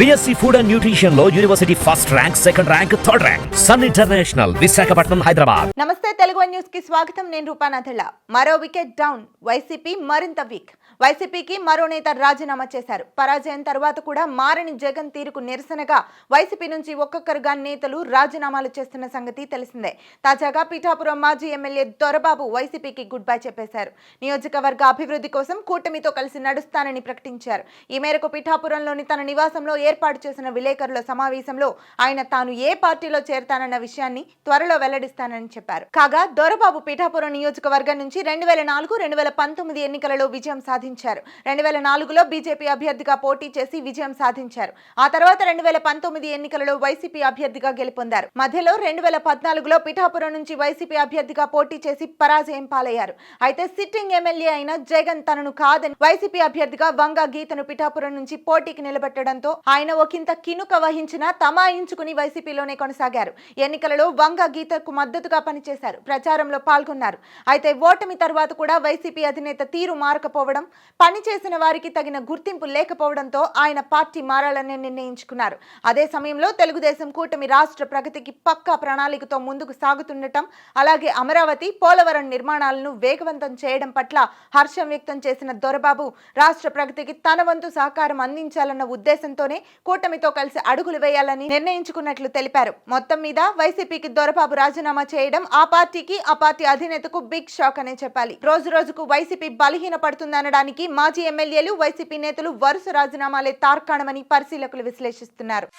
BSc Food and Nutrition లో university first rank, second rank, third rank. Sun international, Visakhapatnam, Hyderabad. నమస్తే, Telugu news కి స్వాగతం. నేను రూపానాథళ్ళ. మరో వికెట్ డౌన్. వైసీపీ మరింత వీక్. వైసీపీకి మరో నేత రాజీనామా చేశారు. పరాజయం తర్వాత కూడా మారని జగన్ తీరుకు నిరసనగా వైసీపీ నుంచి ఒక్కొక్కరుగా నేతలు రాజీనామాలు చేస్తున్న సంగతి తెలిసిందే. తాజాగా పిఠాపురం మాజీ ఎమ్మెల్యే దొరబాబు వైసీపీకి గుడ్ బై చెప్పేశారు. నియోజకవర్గ అభివృద్ధి కోసం కూటమితో కలిసి నడుస్తానని ప్రకటించారు. ఈ మేరకు పిఠాపురంలోని తన నివాసంలో ఏర్పాటు చేసిన విలేకరుల సమావేశంలో ఆయన తాను ఏ పార్టీలో చేరతానన్న విషయాన్ని త్వరలో వెల్లడిస్తానని చెప్పారు. కాగా దొరబాబు పిఠాపురం నియోజకవర్గం నుంచి 2004-2019 ఎన్నికలలో విజయం సాధించారు. 2004లో బీజేపీ అభ్యర్థిగా పోటీ చేసి విజయం సాధించారు. ఆ తర్వాత 2019 ఎన్నికలలో వైసీపీ అభ్యర్థిగా గెలుపొందారు. మధ్యలో 2014లో పిఠాపురం నుంచి వైసీపీ అభ్యర్థిగా పోటీ చేసి పరాజయం పాలయ్యారు. అయితే సిట్టింగ్ ఎమ్మెల్యే అయిన జగన్ తనను కాదని వైసీపీ అభ్యర్థిగా వంగ గీతను పిఠాపురం నుంచి పోటీకి నిలబెట్టడంతో ఆయన ఒకంత కినుక వహించిన తమాయించుకుని వైసీపీలోనే కొనసాగారు. ఎన్నికలలో వంగ గీతకు మద్దతుగా పనిచేశారు. ప్రచారంలో పాల్గొన్నారు. అయితే ఓటమి తర్వాత కూడా వైసీపీ అధినేత తీరు మారకపోవడం, పనిచేసిన వారికి తగిన గుర్తింపు లేకపోవడంతో ఆయన పార్టీ మారాలని నిర్ణయించుకున్నారు. అదే సమయంలో తెలుగుదేశం కూటమి రాష్ట్ర ప్రగతికి పక్కా ప్రణాళికతో ముందుకు సాగుతుండటం, అలాగే అమరావతి, పోలవరం నిర్మాణాలను వేగవంతం చేయడం పట్ల హర్షం వ్యక్తం చేసిన దొరబాబు రాష్ట్ర ప్రగతికి తన వంతు సహకారం అందించాలన్న ఉద్దేశంతోనే కూటమితో కలిసి అడుగులు వేయాలని నిర్ణయించుకున్నట్లు తెలిపారు. మొత్తం మీద వైసీపీకి దొరబాబు రాజీనామా చేయడం ఆ పార్టీకి, ఆ పార్టీ అధినేతకు బిగ్ షాక్ అనే చెప్పాలి. రోజు రోజుకు వైసీపీ బలహీన పడుతుందనడానికి మాజీ ఎమ్మెల్యేలు, వైసీపీ నేతలు వరుస రాజీనామాలే తార్కాణమని పరిశీలకులు విశ్లేషిస్తున్నారు.